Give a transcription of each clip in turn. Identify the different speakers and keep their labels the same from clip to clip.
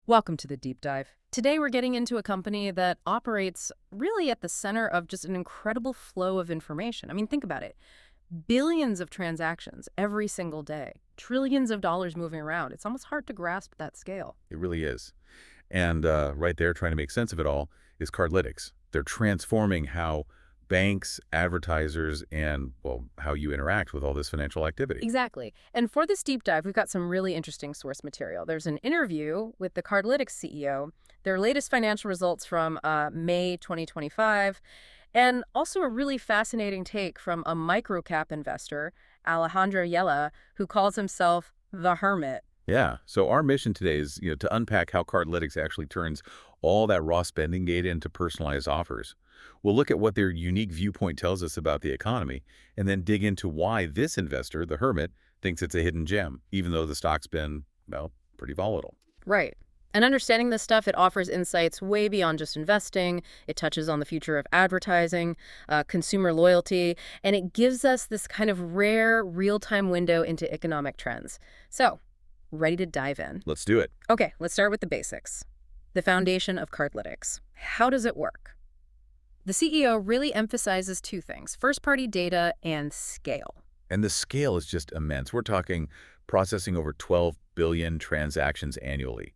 Speaker 1: Welcome to the deep dive. Today we're getting into a company that operates really at the center of just an incredible flow of information. I mean, think about it. Billions of transactions every single day, trillions of dollars moving around. It's almost hard to grasp that scale.
Speaker 2: It really is. And right there, trying to make sense of it all, is Cardlytics. They're transforming how banks, advertisers, and, well, how you interact with all this financial activity.
Speaker 1: Exactly. And for this deep dive, we've got some really interesting source material. There's an interview with the Cardlytics CEO, their latest financial results from May 2025, and also a really fascinating take from a microcap investor, Alejandro Yella, who calls himself the Hermit.
Speaker 2: Yeah. So our mission today is, to unpack how Cardlytics actually turns all that raw spending data into personalized offers. We'll look at what their unique viewpoint tells us about the economy, and then dig into why this investor, the Hermit, thinks it's a hidden gem, even though the stock's been, well, pretty volatile.
Speaker 1: Right. And understanding this stuff, it offers insights way beyond just investing. It touches on the future of advertising, consumer loyalty, and it gives us this kind of rare real-time window into economic trends. So, ready to dive in?
Speaker 2: Let's do it.
Speaker 1: Okay, let's start with the basics. The foundation of Cardlytics. How does it work? The CEO really emphasizes two things: first-party data and scale.
Speaker 2: And the scale is just immense. We're talking processing over 12 billion transactions annually.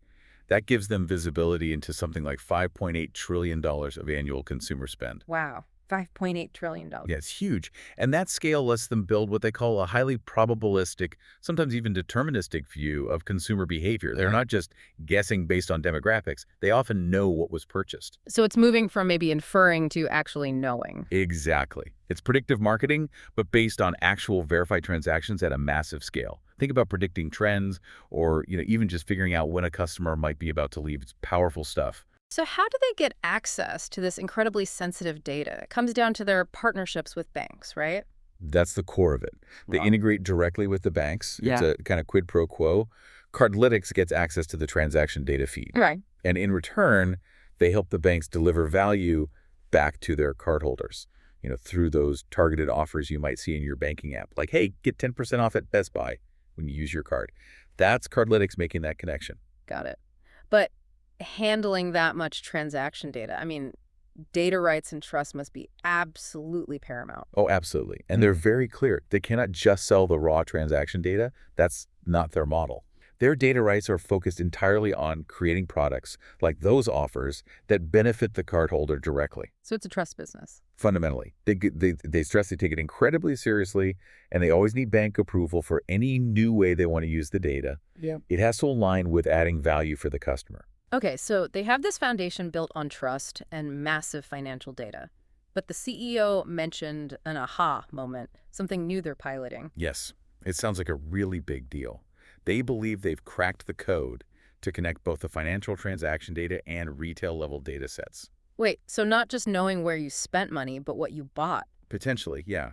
Speaker 2: That gives them visibility into something like $5.8 trillion of annual consumer spend.
Speaker 1: Wow, $5.8 trillion.
Speaker 2: Yeah, it's huge. And that scale lets them build what they call a highly probabilistic, sometimes even deterministic view of consumer behavior. They're not just guessing based on demographics. They often know what was purchased.
Speaker 1: So it's moving from maybe inferring to actually knowing.
Speaker 2: Exactly. It's predictive marketing, but based on actual verified transactions at a massive scale. Think about predicting trends or, even just figuring out when a customer might be about to leave. It's powerful stuff.
Speaker 1: So how do they get access to this incredibly sensitive data? It comes down to their partnerships with banks, right?
Speaker 2: That's the core of it. They
Speaker 1: Wow.
Speaker 2: integrate directly with the banks.
Speaker 1: Yeah.
Speaker 2: It's a kind of quid pro quo. Cardlytics gets access to the transaction data feed.
Speaker 1: Right.
Speaker 2: And in return, they help the banks deliver value back to their cardholders, through those targeted offers you might see in your banking app. Like, hey, get 10% off at Best Buy when you use your card. That's Cardlytics making that connection.
Speaker 1: Got it. But handling that much transaction data, I mean, data rights and trust must be absolutely paramount.
Speaker 2: Oh, absolutely. And they're very clear. They cannot just sell the raw transaction data. That's not their model. Their data rights are focused entirely on creating products like those offers that benefit the cardholder directly.
Speaker 1: So it's a trust business.
Speaker 2: Fundamentally, they stress they take it incredibly seriously, and they always need bank approval for any new way they want to use the data.
Speaker 1: Yeah.
Speaker 2: It has to align with adding value for the customer.
Speaker 1: Okay, so they have this foundation built on trust and massive financial data. But the CEO mentioned an aha moment, something new they're piloting.
Speaker 2: Yes, it sounds like a really big deal. They believe they've cracked the code to connect both the financial transaction data and retail-level data sets.
Speaker 1: Wait, so not just knowing where you spent money, but what you bought.
Speaker 2: Potentially, yeah.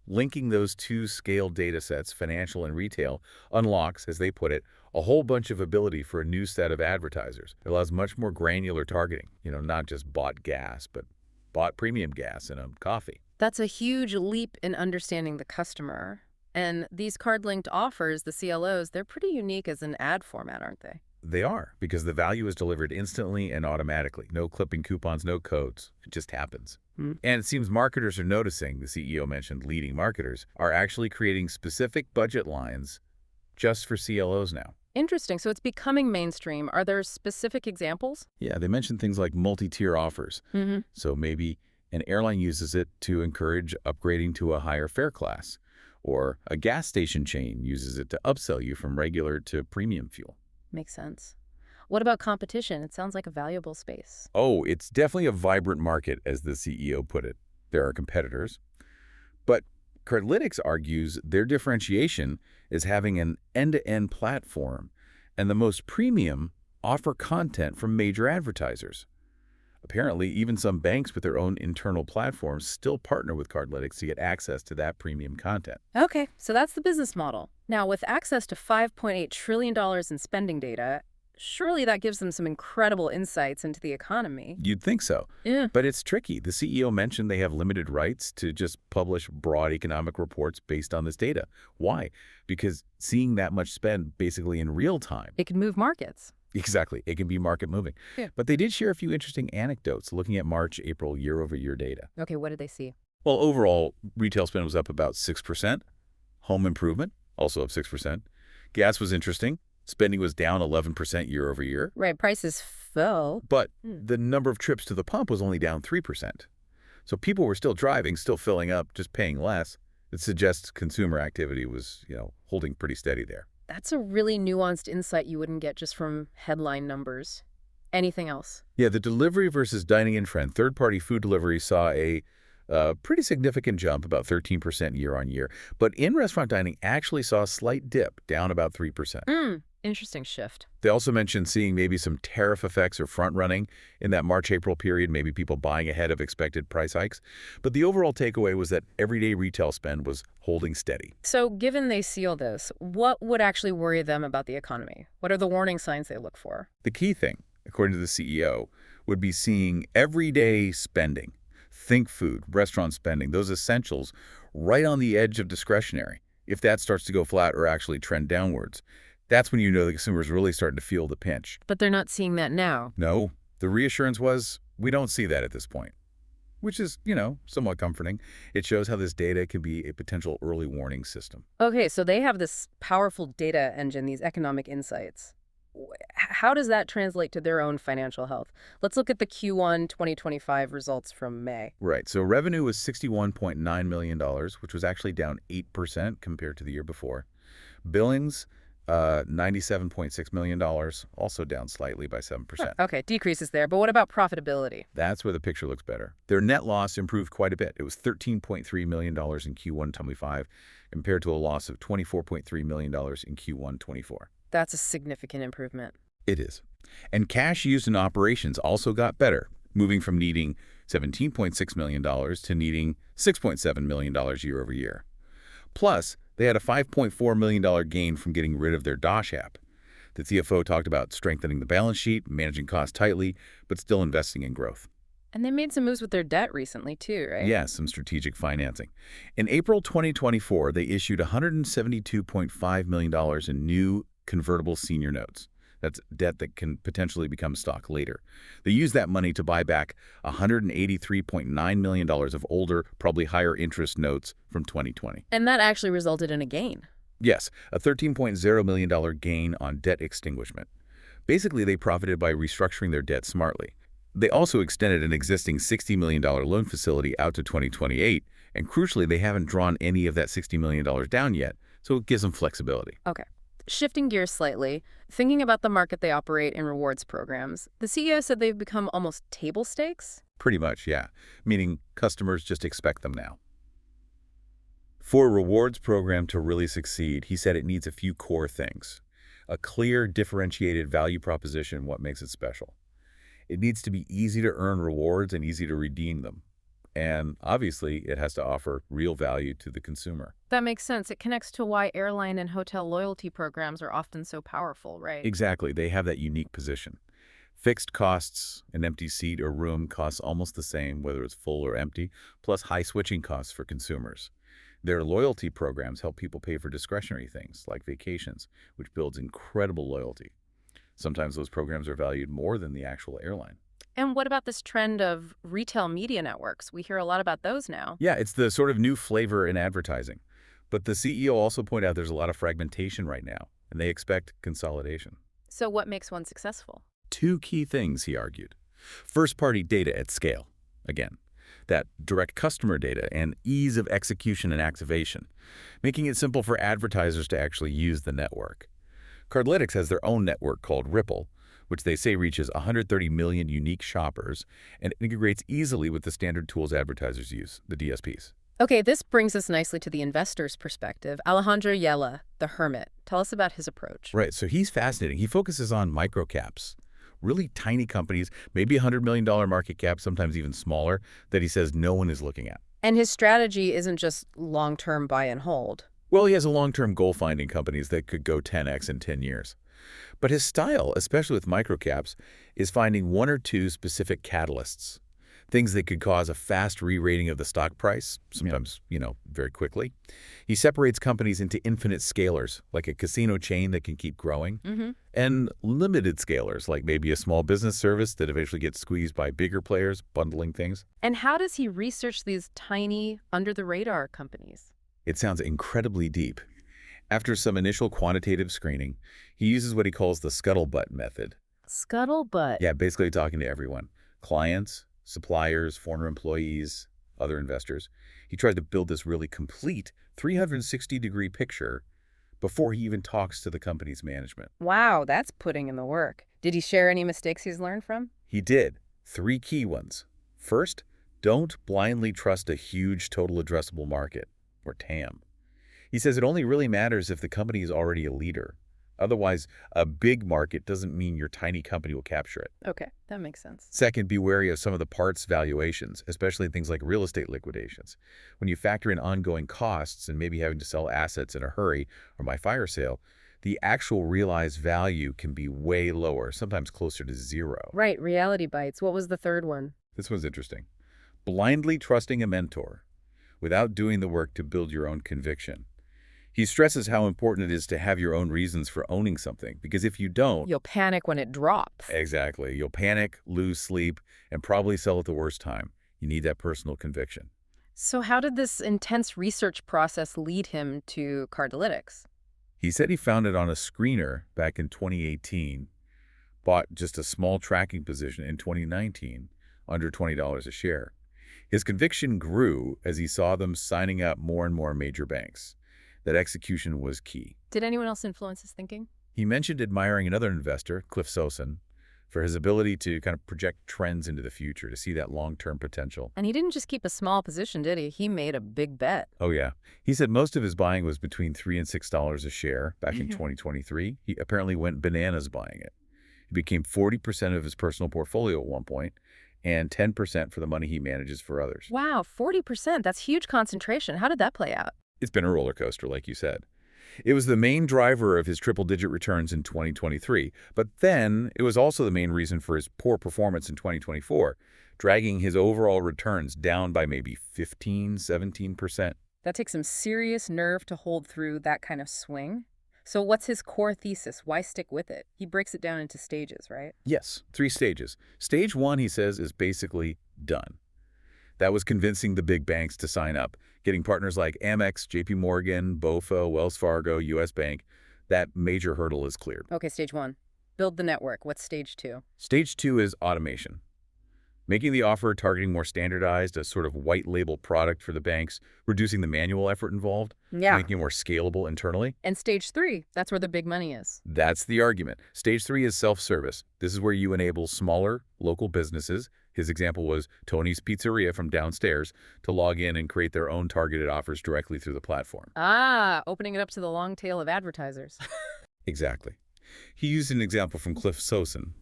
Speaker 2: Linking those two scaled data sets, financial and retail, unlocks, as they put it, a whole bunch of ability for a new set of advertisers. It allows much more granular targeting, not just bought gas, but bought premium gas and coffee.
Speaker 1: That's a huge leap in understanding the customer. And these card-linked offers, the CLOs, they're pretty unique as an ad format, aren't they?
Speaker 2: They are, because the value is delivered instantly and automatically. No clipping coupons, no codes. It just happens. And it seems marketers are noticing, the CEO mentioned leading marketers, are actually creating specific budget lines just for CLOs now.
Speaker 1: Interesting. So it's becoming mainstream. Are there specific examples?
Speaker 2: Yeah, they mentioned things like multi-tier offers. So maybe an airline uses it to encourage upgrading to a higher fare class, or a gas station chain uses it to upsell you from regular to premium fuel.
Speaker 1: Makes sense. What about competition? It sounds like a valuable space.
Speaker 2: Oh, it's definitely a vibrant market, as the CEO put it. There are competitors. But Cardlytics argues their differentiation is having an end-to-end platform, and the most premium offer content from major advertisers. Apparently, even some banks with their own internal platforms still partner with Cardlytics to get access to that premium content.
Speaker 1: Okay, so that's the business model. Now, with access to $5.8 trillion in spending data, surely that gives them some incredible insights into the economy.
Speaker 2: You'd think so.
Speaker 1: Yeah.
Speaker 2: But it's tricky. The CEO mentioned they have limited rights to just publish broad economic reports based on this data. Why? Because seeing that much spend basically in real time.
Speaker 1: It can move markets.
Speaker 2: Exactly. It can be market moving.
Speaker 1: Yeah.
Speaker 2: But they did share a few interesting anecdotes looking at March, April, year-over-year data.
Speaker 1: Okay, what did they see?
Speaker 2: Well, overall, retail spend was up about 6%. Home improvement, also up 6%. Gas was interesting. Spending was down 11% year-over-year.
Speaker 1: Right, prices fell.
Speaker 2: But the number of trips to the pump was only down 3%. So people were still driving, still filling up, just paying less. It suggests consumer activity was, holding pretty steady there.
Speaker 1: That's a really nuanced insight you wouldn't get just from headline numbers. Anything else?
Speaker 2: Yeah, the delivery versus dining-in trend. Third-party food delivery saw a pretty significant jump, about 13% year-on-year. But in-restaurant dining actually saw a slight dip, down about 3%.
Speaker 1: Interesting shift.
Speaker 2: They also mentioned seeing maybe some tariff effects or front-running in that March-April period, maybe people buying ahead of expected price hikes. But the overall takeaway was that everyday retail spend was holding steady.
Speaker 1: So given they see all this, what would actually worry them about the economy? What are the warning signs they look for?
Speaker 2: The key thing, according to the CEO, would be seeing everyday spending. Think food, restaurant spending, those essentials right on the edge of discretionary. If that starts to go flat or actually trend downwards, that's when you know the consumer is really starting to feel the pinch.
Speaker 1: But they're not seeing that now.
Speaker 2: No, the reassurance was, we don't see that at this point, which is, somewhat comforting. It shows how this data can be a potential early warning system.
Speaker 1: Okay, so they have this powerful data engine, these economic insights. How does that translate to their own financial health? Let's look at the Q1 2025 results from May.
Speaker 2: Right. So revenue was $61.9 million, which was actually down 8% compared to the year before. Billings, $97.6 million, also down slightly by 7%.
Speaker 1: Okay, decreases there. But what about profitability?
Speaker 2: That's where the picture looks better. Their net loss improved quite a bit. It was $13.3 million in Q1 25 compared to a loss of $24.3 million in Q1 24.
Speaker 1: That's a significant improvement.
Speaker 2: It is. And cash used in operations also got better, moving from needing $17.6 million to needing $6.7 million year over year. Plus, they had a $5.4 million gain from getting rid of their Dosh app. The CFO talked about strengthening the balance sheet, managing costs tightly, but still investing in growth.
Speaker 1: And they made some moves with their debt recently, too, right?
Speaker 2: Yes, some strategic financing. In April 2024, they issued $172.5 million in new convertible senior notes. That's debt that can potentially become stock later. They used that money to buy back $183.9 million of older, probably higher interest notes from 2020.
Speaker 1: And that actually resulted in a gain.
Speaker 2: Yes, a $13.0 million gain on debt extinguishment. Basically, they profited by restructuring their debt smartly. They also extended an existing $60 million loan facility out to 2028, and crucially, they haven't drawn any of that $60 million down yet, so it gives them flexibility.
Speaker 1: Okay. Shifting gears slightly, thinking about the market they operate in rewards programs, the CEO said they've become almost table stakes?
Speaker 2: Pretty much, yeah. Meaning customers just expect them now. For a rewards program to really succeed, he said it needs a few core things. A clear, differentiated value proposition, what makes it special. It needs to be easy to earn rewards and easy to redeem them. And obviously, it has to offer real value to the consumer.
Speaker 1: That makes sense. It connects to why airline and hotel loyalty programs are often so powerful, right?
Speaker 2: Exactly. They have that unique position. Fixed costs, an empty seat or room costs almost the same, whether it's full or empty, plus high switching costs for consumers. Their loyalty programs help people pay for discretionary things, like vacations, which builds incredible loyalty. Sometimes those programs are valued more than the actual airline.
Speaker 1: And what about this trend of retail media networks? We hear a lot about those now.
Speaker 2: Yeah, it's the sort of new flavor in advertising. But the CEO also pointed out there's a lot of fragmentation right now, and they expect consolidation.
Speaker 1: So what makes one successful?
Speaker 2: Two key things, he argued. First-party data at scale. Again, that direct customer data and ease of execution and activation, making it simple for advertisers to actually use the network. Cardlytics has their own network called Ripple, which they say reaches 130 million unique shoppers and integrates easily with the standard tools advertisers use, the DSPs.
Speaker 1: Okay, this brings us nicely to the investor's perspective. Alejandro Yella, the Hermit. Tell us about his approach.
Speaker 2: Right, so he's fascinating. He focuses on microcaps, really tiny companies, maybe $100 million market cap, sometimes even smaller, that he says no one is looking at.
Speaker 1: And his strategy isn't just long-term buy and hold.
Speaker 2: Well, he has a long-term goal finding companies that could go 10x in 10 years. But his style, especially with microcaps, is finding one or two specific catalysts. things that could cause a fast re-rating of the stock price, sometimes, very quickly. He separates companies into infinite scalers, like a casino chain that can keep growing, and limited scalers, like maybe a small business service that eventually gets squeezed by bigger players, bundling things.
Speaker 1: And how does he research these tiny, under-the-radar companies?
Speaker 2: It sounds incredibly deep. After some initial quantitative screening, he uses what he calls the scuttlebutt method.
Speaker 1: Scuttlebutt.
Speaker 2: Yeah, basically talking to everyone. Clients, suppliers, former employees, other investors. He tried to build this really complete 360-degree picture before he even talks to the company's management.
Speaker 1: Wow, that's putting in the work. Did he share any mistakes he's learned from?
Speaker 2: He did. 3 key ones. First, don't blindly trust a huge total addressable market, or TAM. He says it only really matters if the company is already a leader. Otherwise, a big market doesn't mean your tiny company will capture it.
Speaker 1: Okay, that makes sense.
Speaker 2: Second, be wary of some of the parts valuations, especially things like real estate liquidations. When you factor in ongoing costs and maybe having to sell assets in a hurry or by fire sale, the actual realized value can be way lower, sometimes closer to 0.
Speaker 1: Right, reality bites. What was the third one?
Speaker 2: This one's interesting. Blindly trusting a mentor without doing the work to build your own conviction. He stresses how important it is to have your own reasons for owning something, because if you don't...
Speaker 1: You'll panic when it drops.
Speaker 2: Exactly. You'll panic, lose sleep, and probably sell at the worst time. You need that personal conviction.
Speaker 1: So how did this intense research process lead him to Cardlytics?
Speaker 2: He said he found it on a screener back in 2018, bought just a small tracking position in 2019, under $20 a share. His conviction grew as he saw them signing up more and more major banks. That execution was key.
Speaker 1: Did anyone else influence his thinking?
Speaker 2: He mentioned admiring another investor, Cliff Sosin, for his ability to kind of project trends into the future, to see that long-term potential.
Speaker 1: And he didn't just keep a small position, did he? He made a big bet.
Speaker 2: Oh, yeah. He said most of his buying was between $3 and $6 a share back in 2023. He apparently went bananas buying it. It became 40% of his personal portfolio at one point, and 10% for the money he manages for others.
Speaker 1: Wow, 40%. That's huge concentration. How did that play out?
Speaker 2: It's been a roller coaster, like you said. It was the main driver of his triple-digit returns in 2023, but then it was also the main reason for his poor performance in 2024, dragging his overall returns down by maybe 15, 17%.
Speaker 1: That takes some serious nerve to hold through that kind of swing. So what's his core thesis? Why stick with it? He breaks it down into stages, right?
Speaker 2: Yes, 3 stages. Stage 1, he says, is basically done. That was convincing the big banks to sign up, getting partners like Amex, JP Morgan, BofA, Wells Fargo, US Bank. That major hurdle is cleared.
Speaker 1: Okay, stage 1. Build the network. What's stage 2?
Speaker 2: Stage 2 is automation. Making the offer targeting more standardized, a sort of white label product for the banks, reducing the manual effort involved, making it more scalable internally.
Speaker 1: And stage 3, that's where the big money is.
Speaker 2: That's the argument. Stage 3 is self-service. This is where you enable smaller, local businesses, his example was Tony's Pizzeria from downstairs, to log in and create their own targeted offers directly through the platform.
Speaker 1: Ah, opening it up to the long tail of advertisers.
Speaker 2: Exactly. He used an example from Cliff Sosin.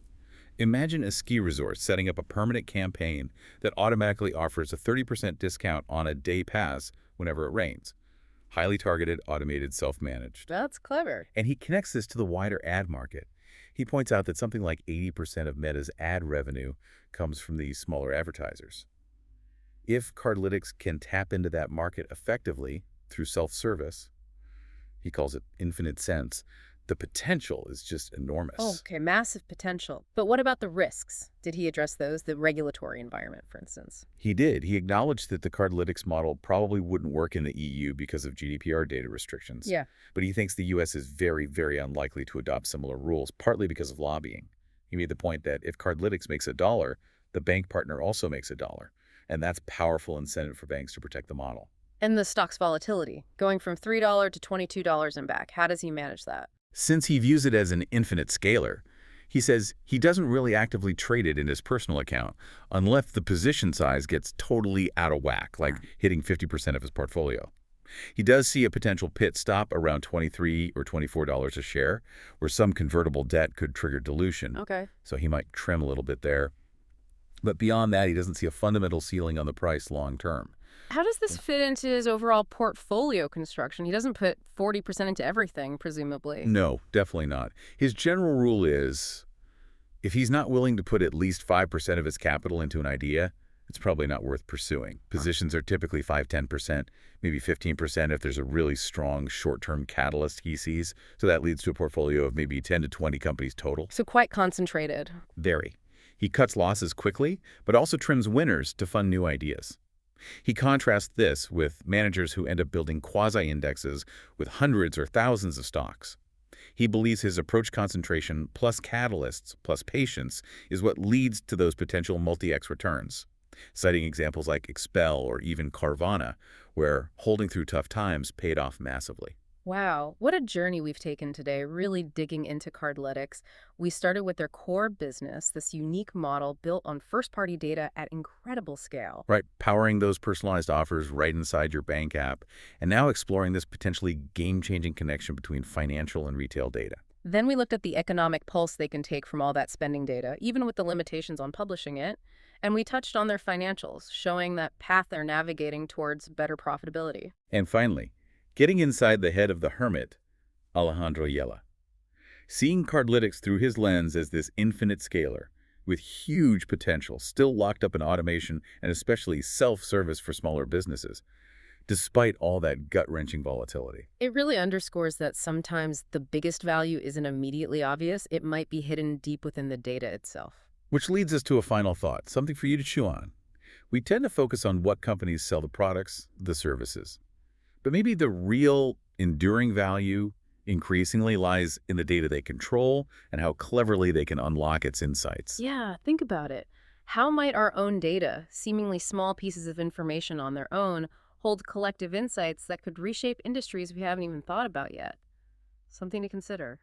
Speaker 2: Imagine a ski resort setting up a permanent campaign that automatically offers a 30% discount on a day pass whenever it rains. Highly targeted, automated, self-managed.
Speaker 1: That's clever.
Speaker 2: And he connects this to the wider ad market. He points out that something like 80% of Meta's ad revenue comes from these smaller advertisers. If Cardlytics can tap into that market effectively through self-service, he calls it infinite sense, the potential is just enormous.
Speaker 1: Okay, massive potential. But what about the risks? Did he address those, the regulatory environment, for instance?
Speaker 2: He did. He acknowledged that the Cardlytics model probably wouldn't work in the EU because of GDPR data restrictions.
Speaker 1: Yeah.
Speaker 2: But he thinks the US is very, very unlikely to adopt similar rules, partly because of lobbying. He made the point that if Cardlytics makes $1, the bank partner also makes $1. And that's powerful incentive for banks to protect the model.
Speaker 1: And the stock's volatility, going from $3 to $22 and back. How does he manage that?
Speaker 2: Since he views it as an infinite scaler, he says he doesn't really actively trade it in his personal account unless the position size gets totally out of whack, like hitting 50% of his portfolio. He does see a potential pit stop around $23 or $24 a share, where some convertible debt could trigger dilution.
Speaker 1: Okay.
Speaker 2: So he might trim a little bit there. But beyond that, he doesn't see a fundamental ceiling on the price long term.
Speaker 1: How does this fit into his overall portfolio construction? He doesn't put 40% into everything, presumably.
Speaker 2: No, definitely not. His general rule is, if he's not willing to put at least 5% of his capital into an idea, it's probably not worth pursuing. Positions are typically 5–10%, maybe 15% if there's a really strong short-term catalyst he sees. So that leads to a portfolio of maybe 10 to 20 companies total.
Speaker 1: So quite concentrated.
Speaker 2: Very. He cuts losses quickly, but also trims winners to fund new ideas. He contrasts this with managers who end up building quasi-indexes with hundreds or thousands of stocks. He believes his approach concentration plus catalysts plus patience is what leads to those potential multi-X returns, citing examples like Expel or even Carvana, where holding through tough times paid off massively.
Speaker 1: Wow, what a journey we've taken today, really digging into Cardlytics. We started with their core business, this unique model built on first-party data at incredible scale.
Speaker 2: Right, powering those personalized offers right inside your bank app, and now exploring this potentially game-changing connection between financial and retail data.
Speaker 1: Then we looked at the economic pulse they can take from all that spending data, even with the limitations on publishing it. And we touched on their financials, showing that path they're navigating towards better profitability.
Speaker 2: And finally, getting inside the head of the Hermit, Alejandro Yella. Seeing Cardlytics through his lens as this infinite scaler, with huge potential still locked up in automation and especially self-service for smaller businesses, despite all that gut-wrenching volatility.
Speaker 1: It really underscores that sometimes the biggest value isn't immediately obvious. It might be hidden deep within the data itself.
Speaker 2: Which leads us to a final thought, something for you to chew on. We tend to focus on what companies sell the products, the services. But maybe the real enduring value increasingly lies in the data they control and how cleverly they can unlock its insights.
Speaker 1: Yeah, think about it. How might our own data, seemingly small pieces of information on their own, hold collective insights that could reshape industries we haven't even thought about yet? Something to consider.